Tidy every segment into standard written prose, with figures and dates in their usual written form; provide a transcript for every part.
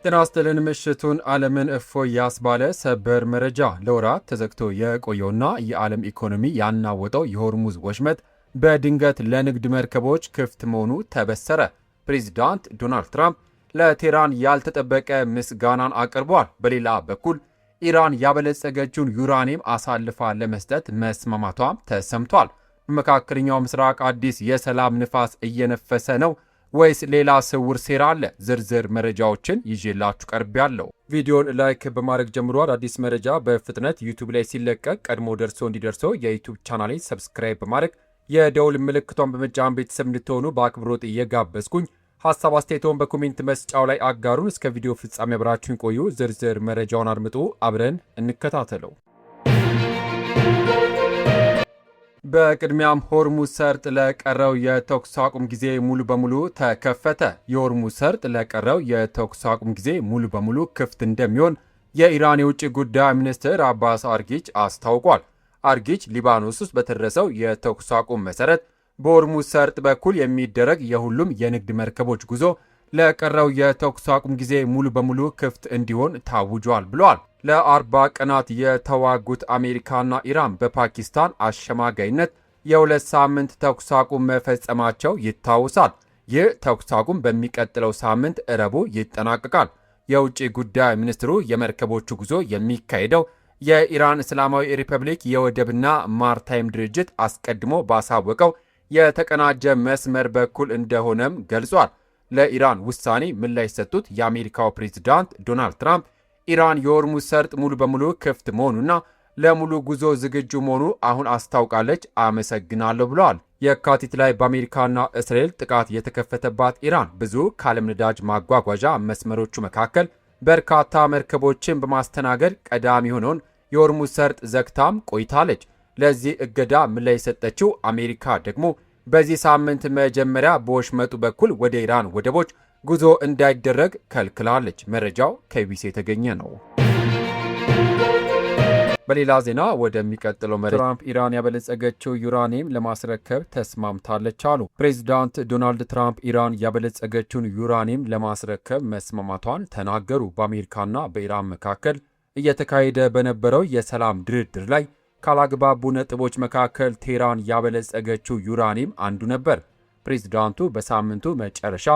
ጤና ይስጥልን። ምሽቱን ዓለምን እፎይ ያስባለ ሰበር መረጃ። ለወራት ተዘግቶ የቆየውና የዓለም ኢኮኖሚ ያናወጠው የሆርሙዝ ወሽመጥ በድንገት ለንግድ መርከቦች ክፍት መሆኑ ተበሰረ። ፕሬዚዳንት ዶናልድ ትራምፕ ለቴህራን ያልተጠበቀ ምስጋናን አቅርበዋል። በሌላ በኩል ኢራን ያበለጸገችውን ዩራኒየም አሳልፋ ለመስጠት መስማማቷም ተሰምቷል። በመካከለኛው ምስራቅ አዲስ የሰላም ንፋስ እየነፈሰ ነው ወይስ ሌላ ስውር ሴራ አለ? ዝርዝር መረጃዎችን ይዤላችሁ ቀርቤያለሁ። ቪዲዮን ላይክ በማድረግ ጀምሮ አዲስ መረጃ በፍጥነት ዩቲዩብ ላይ ሲለቀቅ ቀድሞ እንዲደርሰው የዩቲዩብ ቻናሌን ሰብስክራይብ በማድረግ የደውል ምልክቷን በመጫን ቤተሰብ እንድትሆኑ በአክብሮት እየጋበዝኩኝ ሀሳብ አስተያየቶን በኮሜንት መስጫው ላይ አጋሩን። እስከ ቪዲዮ ፍጻሜ አብራችሁን ቆዩ። ዝርዝር መረጃውን አድምጡ፣ አብረን እንከታተለው። በቅድሚያም ሆርሙዝ ሰርጥ ለቀረው የተኩስ አቁም ጊዜ ሙሉ በሙሉ ተከፈተ። የሆርሙዝ ሰርጥ ለቀረው የተኩስ አቁም ጊዜ ሙሉ በሙሉ ክፍት እንደሚሆን የኢራን የውጭ ጉዳይ ሚኒስትር አባስ አርጊች አስታውቋል። አርጊች ሊባኖስ ውስጥ በተደረሰው የተኩስ አቁም መሰረት በሆርሙዝ ሰርጥ በኩል የሚደረግ የሁሉም የንግድ መርከቦች ጉዞ ለቀረው የተኩስ አቁም ጊዜ ሙሉ በሙሉ ክፍት እንዲሆን ታውጇል ብለዋል። ለ40 ቀናት የተዋጉት አሜሪካና ኢራን በፓኪስታን አሸማጋይነት የ2 ሳምንት ተኩስ አቁም መፈጸማቸው ይታወሳል። ይህ ተኩስ አቁም በሚቀጥለው ሳምንት ረቡዕ ይጠናቀቃል። የውጭ ጉዳይ ሚኒስትሩ የመርከቦቹ ጉዞ የሚካሄደው የኢራን እስላማዊ ሪፐብሊክ የወደብና ማርታይም ድርጅት አስቀድሞ ባሳወቀው የተቀናጀ መስመር በኩል እንደሆነም ገልጿል። ለኢራን ውሳኔ ምላሽ የሰጡት የአሜሪካው ፕሬዝዳንት ዶናልድ ትራምፕ ኢራን የሆርሙዝ ሰርጥ ሙሉ በሙሉ ክፍት መሆኑና ለሙሉ ጉዞ ዝግጁ መሆኑ አሁን አስታውቃለች፣ አመሰግናለሁ ብለዋል። የካቲት ላይ በአሜሪካና እስራኤል ጥቃት የተከፈተባት ኢራን ብዙ ከዓለም ነዳጅ ማጓጓዣ መስመሮቹ መካከል በርካታ መርከቦችን በማስተናገድ ቀዳሚ የሆነውን የሆርሙዝ ሰርጥ ዘግታም ቆይታለች። ለዚህ እገዳ ምላሽ የሰጠችው አሜሪካ ደግሞ በዚህ ሳምንት መጀመሪያ በወሽመጡ በኩል ወደ ኢራን ወደቦች ጉዞ እንዳይደረግ ከልክላለች። መረጃው ከቢቢሲ የተገኘ ነው። በሌላ ዜና ወደሚቀጥለው መረጃ፣ ትራምፕ ኢራን ያበለጸገችው ዩራኒየም ለማስረከብ ተስማምታለች አሉ። ፕሬዚዳንት ዶናልድ ትራምፕ ኢራን ያበለጸገችውን ዩራኒየም ለማስረከብ መስማማቷን ተናገሩ። በአሜሪካና በኢራን መካከል እየተካሄደ በነበረው የሰላም ድርድር ላይ ካላግባቡ ነጥቦች መካከል ቴህራን ያበለጸገችው ዩራኒየም አንዱ ነበር። ፕሬዚዳንቱ በሳምንቱ መጨረሻ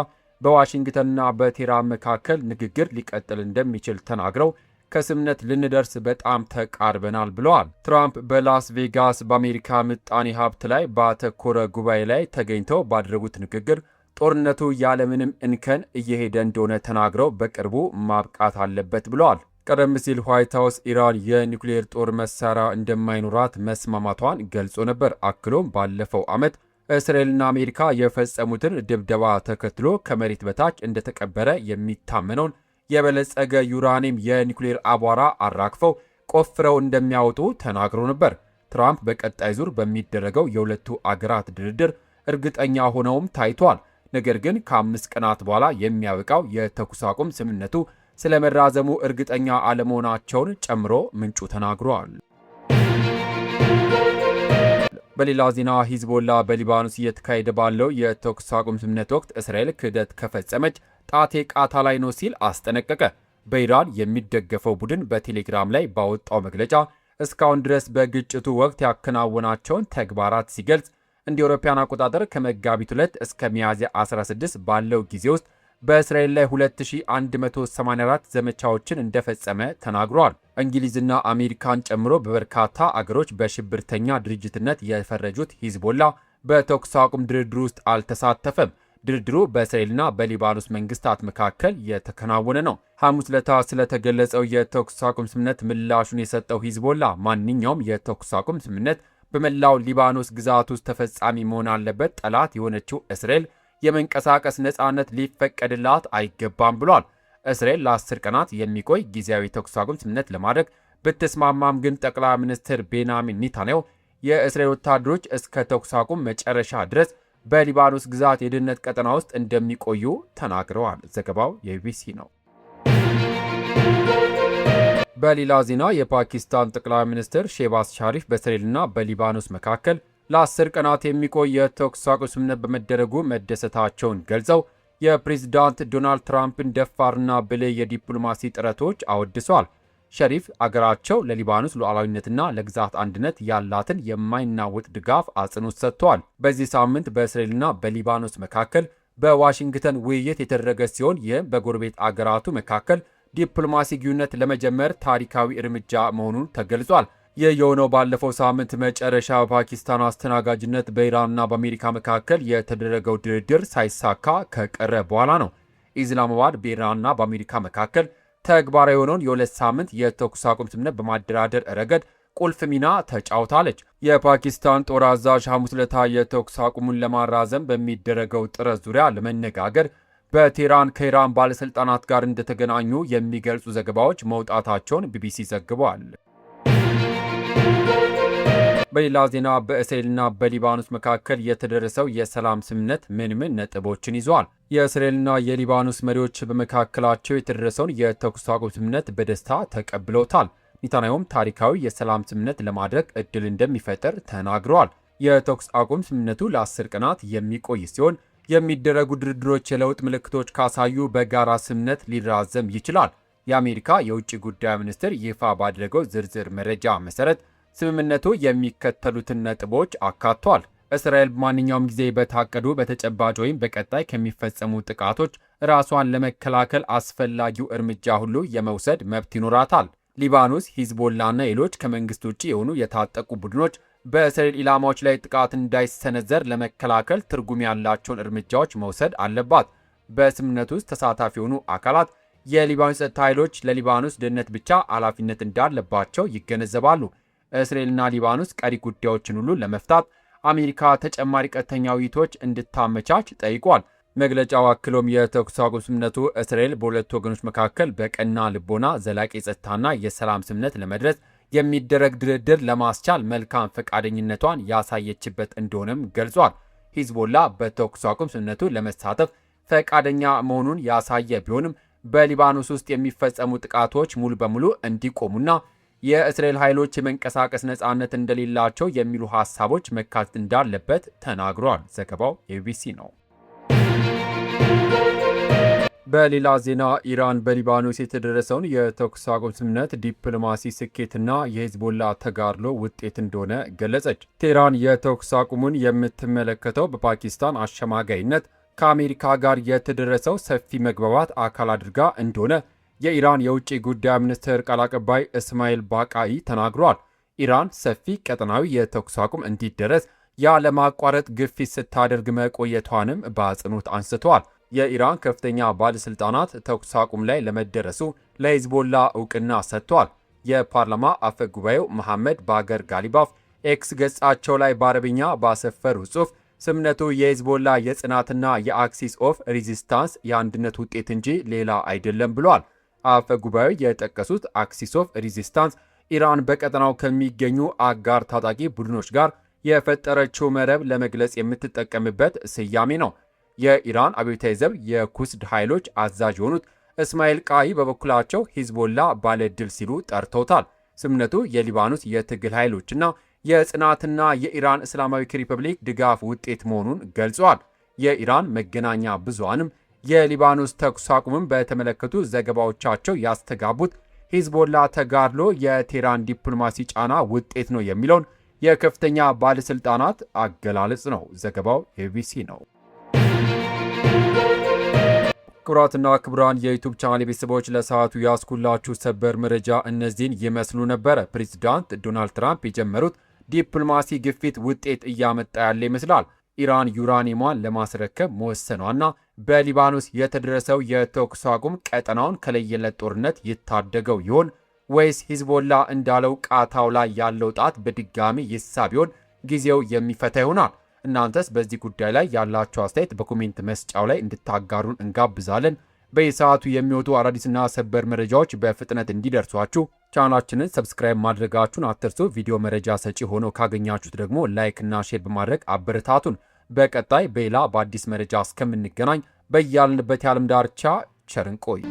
በዋሽንግተንና በቴህራን መካከል ንግግር ሊቀጥል እንደሚችል ተናግረው ከስምነት ልንደርስ በጣም ተቃርበናል ብለዋል። ትራምፕ በላስ ቬጋስ በአሜሪካ ምጣኔ ሀብት ላይ ባተኮረ ጉባኤ ላይ ተገኝተው ባደረጉት ንግግር ጦርነቱ ያለምንም እንከን እየሄደ እንደሆነ ተናግረው በቅርቡ ማብቃት አለበት ብለዋል። ቀደም ሲል ዋይት ሀውስ ኢራን የኒውክሌር ጦር መሳሪያ እንደማይኖራት መስማማቷን ገልጾ ነበር። አክሎም ባለፈው ዓመት እስራኤልና አሜሪካ የፈጸሙትን ድብደባ ተከትሎ ከመሬት በታች እንደተቀበረ የሚታመነውን የበለጸገ ዩራኒየም የኒውክሌር አቧራ አራግፈው ቆፍረው እንደሚያወጡ ተናግሮ ነበር። ትራምፕ በቀጣይ ዙር በሚደረገው የሁለቱ አገራት ድርድር እርግጠኛ ሆነውም ታይቷል። ነገር ግን ከ5 ቀናት በኋላ የሚያበቃው የተኩስ አቁም ስምምነቱ ስለመራዘሙ እርግጠኛ አለመሆናቸውን ጨምሮ ምንጩ ተናግሯል። በሌላ ዜና ሂዝቦላ በሊባኖስ እየተካሄደ ባለው የተኩስ አቁም ስምምነት ወቅት እስራኤል ክህደት ከፈጸመች ጣቴ ቃታ ላይ ነው ሲል አስጠነቀቀ። በኢራን የሚደገፈው ቡድን በቴሌግራም ላይ ባወጣው መግለጫ እስካሁን ድረስ በግጭቱ ወቅት ያከናወናቸውን ተግባራት ሲገልጽ እንደ አውሮፓውያን አቆጣጠር ከመጋቢት 2 እስከ ሚያዝያ 16 ባለው ጊዜ ውስጥ በእስራኤል ላይ 2184 ዘመቻዎችን እንደፈጸመ ተናግሯል። እንግሊዝና አሜሪካን ጨምሮ በበርካታ አገሮች በሽብርተኛ ድርጅትነት የፈረጁት ሂዝቦላ በተኩስ አቁም ድርድሩ ውስጥ አልተሳተፈም። ድርድሩ በእስራኤልና በሊባኖስ መንግስታት መካከል የተከናወነ ነው። ሐሙስ ዕለት ስለተገለጸው የተኩስ አቁም ስምምነት ምላሹን የሰጠው ሂዝቦላ ማንኛውም የተኩስ አቁም ስምምነት በመላው ሊባኖስ ግዛት ውስጥ ተፈጻሚ መሆን አለበት፣ ጠላት የሆነችው እስራኤል የመንቀሳቀስ ነጻነት ሊፈቀድላት አይገባም ብሏል። እስራኤል ለ10 ቀናት የሚቆይ ጊዜያዊ ተኩስ አቁም ስምምነት ለማድረግ ብትስማማም ግን ጠቅላይ ሚኒስትር ቤንያሚን ኔታንያሁ የእስራኤል ወታደሮች እስከ ተኩስ አቁም መጨረሻ ድረስ በሊባኖስ ግዛት የደህንነት ቀጠና ውስጥ እንደሚቆዩ ተናግረዋል። ዘገባው የቢቢሲ ነው። በሌላ ዜና የፓኪስታን ጠቅላይ ሚኒስትር ሼባዝ ሻሪፍ በእስራኤልና በሊባኖስ መካከል ለ10 ቀናት የሚቆይ የተኩስ አቁም ስምምነት በመደረጉ መደሰታቸውን ገልጸው የፕሬዝዳንት ዶናልድ ትራምፕን ደፋርና ብልህ የዲፕሎማሲ ጥረቶች አወድሰዋል። ሸሪፍ አገራቸው ለሊባኖስ ሉዓላዊነትና ለግዛት አንድነት ያላትን የማይናወጥ ድጋፍ አጽንኦት ሰጥተዋል። በዚህ ሳምንት በእስራኤልና በሊባኖስ መካከል በዋሽንግተን ውይይት የተደረገ ሲሆን ይህም በጎረቤት አገራቱ መካከል ዲፕሎማሲ ግንኙነት ለመጀመር ታሪካዊ እርምጃ መሆኑን ተገልጿል። ይህ የሆነው ባለፈው ሳምንት መጨረሻ በፓኪስታን አስተናጋጅነት በኢራንና በአሜሪካ መካከል የተደረገው ድርድር ሳይሳካ ከቀረ በኋላ ነው። ኢስላማባድ በኢራንና በአሜሪካ መካከል ተግባራዊ የሆነውን የሁለት ሳምንት የተኩስ አቁም ስምምነት በማደራደር ረገድ ቁልፍ ሚና ተጫውታለች። የፓኪስታን ጦር አዛዥ ሐሙስ ዕለት የተኩስ አቁሙን ለማራዘም በሚደረገው ጥረት ዙሪያ ለመነጋገር በቴህራን ከኢራን ባለሥልጣናት ጋር እንደተገናኙ የሚገልጹ ዘገባዎች መውጣታቸውን ቢቢሲ ዘግቧል። በሌላ ዜና በእስራኤልና በሊባኖስ መካከል የተደረሰው የሰላም ስምምነት ምን ነጥቦችን ይዟል? የእስራኤልና የሊባኖስ መሪዎች በመካከላቸው የተደረሰውን የተኩስ አቁም ስምምነት በደስታ ተቀብለውታል። ኔታንያሁም ታሪካዊ የሰላም ስምምነት ለማድረግ እድል እንደሚፈጠር ተናግረዋል። የተኩስ አቁም ስምምነቱ ለ10 ቀናት የሚቆይ ሲሆን የሚደረጉ ድርድሮች የለውጥ ምልክቶች ካሳዩ በጋራ ስምምነት ሊራዘም ይችላል። የአሜሪካ የውጭ ጉዳይ ሚኒስቴር ይፋ ባደረገው ዝርዝር መረጃ መሰረት ስምምነቱ የሚከተሉትን ነጥቦች አካቷል። እስራኤል በማንኛውም ጊዜ በታቀዱ በተጨባጭ ወይም በቀጣይ ከሚፈጸሙ ጥቃቶች ራሷን ለመከላከል አስፈላጊው እርምጃ ሁሉ የመውሰድ መብት ይኖራታል። ሊባኖስ፣ ሂዝቦላና ሌሎች ከመንግስት ውጭ የሆኑ የታጠቁ ቡድኖች በእስራኤል ኢላማዎች ላይ ጥቃት እንዳይሰነዘር ለመከላከል ትርጉም ያላቸውን እርምጃዎች መውሰድ አለባት። በስምምነቱ ውስጥ ተሳታፊ የሆኑ አካላት የሊባኖስ ጸጥታ ኃይሎች ለሊባኖስ ደህንነት ብቻ ኃላፊነት እንዳለባቸው ይገነዘባሉ። እስራኤልና ሊባኖስ ቀሪ ጉዳዮችን ሁሉ ለመፍታት አሜሪካ ተጨማሪ ቀጥተኛ ውይይቶች እንድታመቻች ጠይቋል። መግለጫው አክሎም የተኩስ አቁም ስምምነቱ እስራኤል በሁለቱ ወገኖች መካከል በቀና ልቦና ዘላቂ ጸጥታና የሰላም ስምምነት ለመድረስ የሚደረግ ድርድር ለማስቻል መልካም ፈቃደኝነቷን ያሳየችበት እንደሆነም ገልጿል። ሂዝቦላ በተኩስ አቁም ስምምነቱ ለመሳተፍ ፈቃደኛ መሆኑን ያሳየ ቢሆንም በሊባኖስ ውስጥ የሚፈጸሙ ጥቃቶች ሙሉ በሙሉ እንዲቆሙና የእስራኤል ኃይሎች የመንቀሳቀስ ነጻነት እንደሌላቸው የሚሉ ሐሳቦች መካተት እንዳለበት ተናግሯል። ዘገባው የቢቢሲ ነው። በሌላ ዜና ኢራን በሊባኖስ የተደረሰውን የተኩስ አቁም ስምምነት ዲፕሎማሲ ስኬትና የሂዝቦላ ተጋድሎ ውጤት እንደሆነ ገለጸች። ቴህራን የተኩስ አቁሙን የምትመለከተው በፓኪስታን አሸማጋይነት ከአሜሪካ ጋር የተደረሰው ሰፊ መግባባት አካል አድርጋ እንደሆነ የኢራን የውጭ ጉዳይ ሚኒስትር ቃል አቀባይ እስማኤል ባቃኢ ተናግሯል። ኢራን ሰፊ ቀጠናዊ የተኩስ አቁም እንዲደረስ ያለማቋረጥ ግፊት ስታደርግ መቆየቷንም በአጽንኦት አንስተዋል። የኢራን ከፍተኛ ባለሥልጣናት ተኩስ አቁም ላይ ለመደረሱ ለሂዝቦላ እውቅና ሰጥተዋል። የፓርላማ አፈ ጉባኤው መሐመድ ባገር ጋሊባፍ ኤክስ ገጻቸው ላይ በአረብኛ ባሰፈሩ ጽሑፍ ስምምነቱ የሂዝቦላ የጽናትና የአክሲስ ኦፍ ሬዚስታንስ የአንድነት ውጤት እንጂ ሌላ አይደለም ብሏል። አፈ ጉባኤው የጠቀሱት አክሲስ ኦፍ ሬዚስታንስ ኢራን በቀጠናው ከሚገኙ አጋር ታጣቂ ቡድኖች ጋር የፈጠረችው መረብ ለመግለጽ የምትጠቀምበት ስያሜ ነው። የኢራን አብዮታዊ ዘብ የኩስድ ኃይሎች አዛዥ የሆኑት እስማኤል ቃኢ በበኩላቸው ሂዝቦላ ባለድል ሲሉ ጠርተውታል። ስምምነቱ የሊባኖስ የትግል ኃይሎችና የጽናትና የኢራን እስላማዊ ሪፐብሊክ ድጋፍ ውጤት መሆኑን ገልጸዋል። የኢራን መገናኛ ብዙሃንም የሊባኖስ ተኩስ አቁምን በተመለከቱ ዘገባዎቻቸው ያስተጋቡት ሂዝቦላ ተጋድሎ የቴህራን ዲፕሎማሲ ጫና ውጤት ነው የሚለውን የከፍተኛ ባለሥልጣናት አገላለጽ ነው። ዘገባው የቢቢሲ ነው። ክቡራትና ክቡራን የዩቱብ ቻናል ቤተሰቦች ለሰዓቱ ያስኩላችሁ ሰበር መረጃ እነዚህን ይመስሉ ነበረ። ፕሬዚዳንት ዶናልድ ትራምፕ የጀመሩት ዲፕሎማሲ ግፊት ውጤት እያመጣ ያለ ይመስላል። ኢራን ዩራኒየሟን ለማስረከብ መወሰኗና በሊባኖስ የተደረሰው የተኩስ አቁም ቀጠናውን ከለየለት ጦርነት ይታደገው ይሆን ወይስ ሂዝቦላ እንዳለው ቃታው ላይ ያለው ጣት በድጋሚ ይሳብ ይሆን? ጊዜው የሚፈታ ይሆናል። እናንተስ በዚህ ጉዳይ ላይ ያላችሁ አስተያየት በኮሜንት መስጫው ላይ እንድታጋሩን እንጋብዛለን። በየሰዓቱ የሚወጡ አዳዲስና ሰበር መረጃዎች በፍጥነት እንዲደርሷችሁ ቻናላችንን ሰብስክራይብ ማድረጋችሁን አትርሱ። ቪዲዮ መረጃ ሰጪ ሆኖ ካገኛችሁት ደግሞ ላይክ እና ሼር በማድረግ አበረታቱን። በቀጣይ በሌላ በአዲስ መረጃ እስከምንገናኝ በያልንበት የዓለም ዳርቻ ቸር እንቆይ።